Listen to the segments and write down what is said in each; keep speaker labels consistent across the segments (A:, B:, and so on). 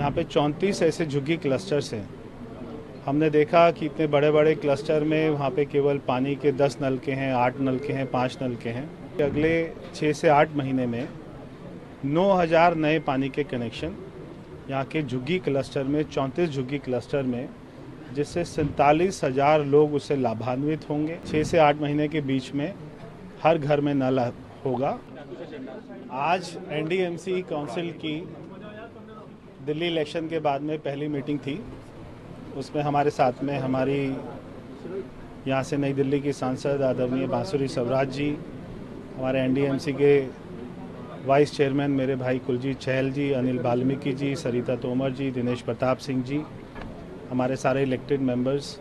A: यहाँ पे 34 ऐसे झुग्गी क्लस्टर्स हैं। हमने देखा कि इतने बड़े बड़े क्लस्टर में वहाँ पे केवल पानी के 10 नलके हैं, 8 नलके हैं, 5 नलके हैं। अगले 6 से 8 महीने में 9000 नए पानी के कनेक्शन यहाँ के झुग्गी क्लस्टर में, 34 झुग्गी क्लस्टर में, जिससे 47,000 लोग उससे लाभान्वित होंगे। 6 से 8 महीने के बीच में हर घर में नल होगा। आज एनडीएमसी काउंसिल की दिल्ली इलेक्शन के बाद में पहली मीटिंग थी। उसमें हमारे साथ में हमारी यहाँ से नई दिल्ली की सांसद आदरणीय बांसुरी स्वराज जी, हमारे एनडीएमसी के वाइस चेयरमैन मेरे भाई कुलजीत चहल जी, अनिल वाल्मीकि जी, सरिता तोमर जी, दिनेश प्रताप सिंह जी, हमारे सारे इलेक्टेड मेंबर्स,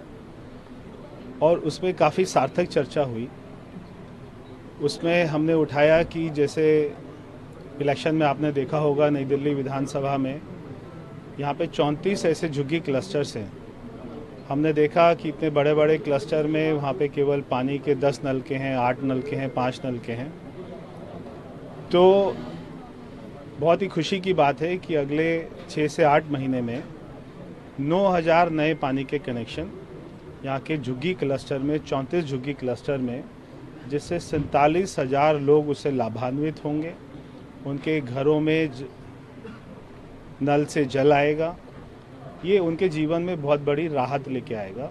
A: और उसमें काफ़ी सार्थक चर्चा हुई। उसमें हमने उठाया कि जैसे इलेक्शन में आपने देखा होगा नई दिल्ली विधानसभा में यहाँ पे 34 ऐसे झुग्गी क्लस्टर्स हैं। हमने देखा कि इतने बड़े बड़े क्लस्टर में वहाँ पे केवल पानी के 10 नलके हैं, 8 नलके हैं, 5 नलके हैं। तो बहुत ही खुशी की बात है कि अगले 6 से 8 महीने में 9000 नए पानी के कनेक्शन यहाँ के झुग्गी क्लस्टर में, 34 झुग्गी क्लस्टर में, जिससे 47,000 लोग उससे लाभान्वित होंगे। उनके घरों में नल से जल आएगा। ये उनके जीवन में बहुत बड़ी राहत लेके आएगा।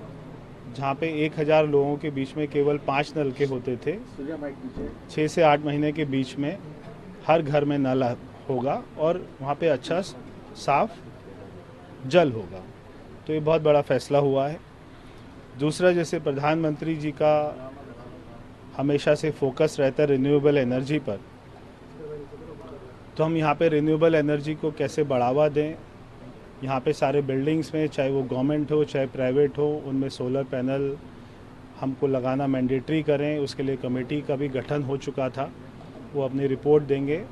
A: जहाँ पे 1000 लोगों के बीच में केवल 5 नलके होते थे, 6 से 8 महीने के बीच में हर घर में नल होगा और वहाँ पे अच्छा साफ जल होगा। तो ये बहुत बड़ा फैसला हुआ है। दूसरा, जैसे प्रधानमंत्री जी का हमेशा से फोकस रहता है रिन्यूएबल एनर्जी पर, तो हम यहाँ पे रिन्यूएबल एनर्जी को कैसे बढ़ावा दें। यहाँ पे सारे बिल्डिंग्स में, चाहे वो गवर्नमेंट हो चाहे प्राइवेट हो, उनमें सोलर पैनल हमको लगाना मैंडेटरी करें। उसके लिए कमेटी का भी गठन हो चुका था, वो अपनी रिपोर्ट देंगे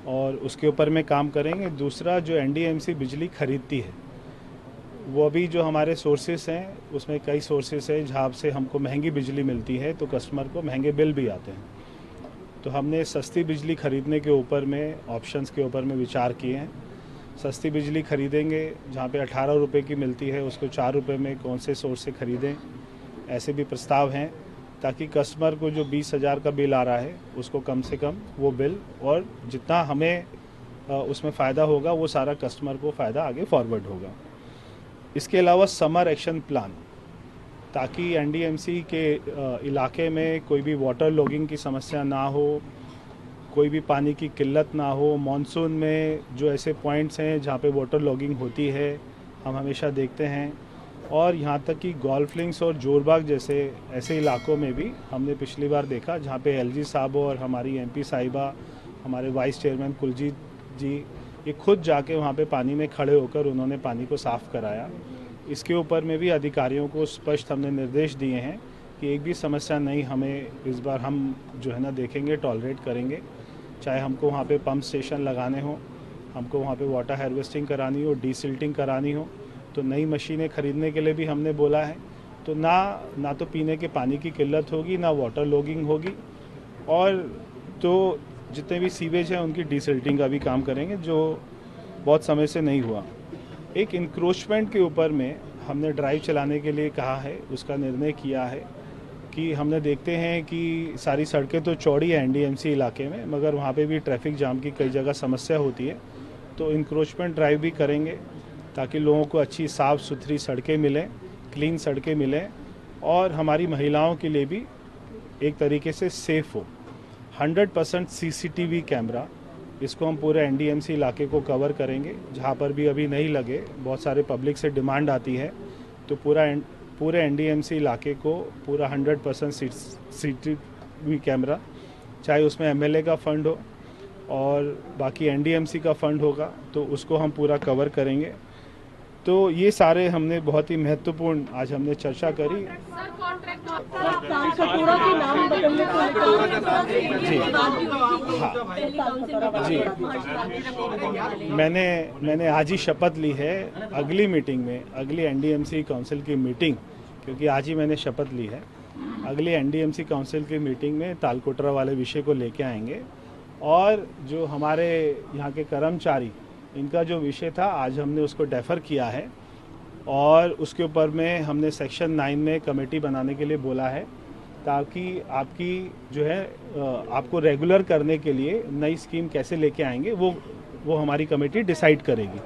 A: और उसके ऊपर में काम करेंगे। दूसरा, जो एनडीएमसी बिजली खरीदती है, वो अभी जो हमारे सोर्सेस हैं उसमें कई सोर्सेस हैं जहाँ से हमको महंगी बिजली मिलती है, तो कस्टमर को महंगे बिल भी आते हैं। तो हमने सस्ती बिजली खरीदने के ऊपर में, ऑप्शंस के ऊपर में विचार किए हैं। सस्ती बिजली खरीदेंगे, जहाँ पे 18 रुपये की मिलती है उसको 4 रुपये में कौन से सोर्स से खरीदें, ऐसे भी प्रस्ताव हैं, ताकि कस्टमर को जो 20,000 का बिल आ रहा है उसको कम से कम वो बिल, और जितना हमें उसमें फ़ायदा होगा वो सारा कस्टमर को फ़ायदा आगे फॉरवर्ड होगा। इसके अलावा समर एक्शन प्लान, ताकि एनडीएमसी के इलाके में कोई भी वाटर लॉगिंग की समस्या ना हो, कोई भी पानी की किल्लत ना हो। मॉनसून में जो ऐसे पॉइंट्स हैं जहाँ पे वाटर लॉगिंग होती है, हम हमेशा देखते हैं। और यहाँ तक कि गोल्फ लिंक्स और जोरबाग जैसे ऐसे इलाकों में भी हमने पिछली बार देखा, जहाँ पे एलजी साहब और हमारी एमपी साहिबा, हमारे वाइस चेयरमैन कुलजीत जी, ये खुद जाके वहाँ पे पानी में खड़े होकर उन्होंने पानी को साफ़ कराया। इसके ऊपर में भी अधिकारियों को स्पष्ट हमने निर्देश दिए हैं कि एक भी समस्या नहीं हमें इस बार हम जो है ना देखेंगे, टॉलरेट करेंगे। चाहे हमको वहाँ पे पंप स्टेशन लगाने हो, हमको वहाँ पे वाटर हार्वेस्टिंग करानी हो, डीसिल्टिंग करानी हो, तो नई मशीनें खरीदने के लिए भी हमने बोला है। तो ना तो पीने के पानी की किल्लत होगी, ना वाटर लॉगिंग होगी, और तो जितने भी सीवेज हैं उनकी डीसिल्टिंग का भी काम करेंगे, जो बहुत समय से नहीं हुआ। एक इंक्रोचमेंट के ऊपर में हमने ड्राइव चलाने के लिए कहा है, उसका निर्णय किया है कि हमने देखते हैं कि सारी सड़कें तो चौड़ी है एनडीएमसी इलाके में, मगर वहाँ पे भी ट्रैफिक जाम की कई जगह समस्या होती है। तो इंक्रोचमेंट ड्राइव भी करेंगे ताकि लोगों को अच्छी साफ़ सुथरी सड़कें मिलें, क्लीन सड़कें मिलें, और हमारी महिलाओं के लिए भी एक तरीके से सेफ़ हो। 100% सीसीटीवी कैमरा, इसको हम पूरे एनडीएमसी इलाके को कवर करेंगे। जहाँ पर भी अभी नहीं लगे, बहुत सारे पब्लिक से डिमांड आती है, तो पूरे एनडीएमसी इलाके को पूरा 100% सीसीटीवी कैमरा, चाहे उसमें एमएलए का फंड हो और बाकी एनडीएमसी का फंड होगा, तो उसको हम पूरा कवर करेंगे। तो ये सारे हमने बहुत ही महत्वपूर्ण आज हमने चर्चा करी। जी हाँ जी, मैंने आज ही शपथ ली है अगली मीटिंग में, अगली एनडीएमसी काउंसिल की मीटिंग, क्योंकि आज ही मैंने शपथ ली है, अगली एनडीएमसी काउंसिल की मीटिंग में तालकोटरा वाले विषय को लेके आएंगे। और जो हमारे यहाँ के कर्मचारी इनका जो विषय था आज हमने उसको डेफर किया है और उसके ऊपर में हमने सेक्शन 9 में कमेटी बनाने के लिए बोला है, ताकि आपकी जो है आपको रेगुलर करने के लिए नई स्कीम कैसे लेके आएंगे वो हमारी कमेटी डिसाइड करेगी।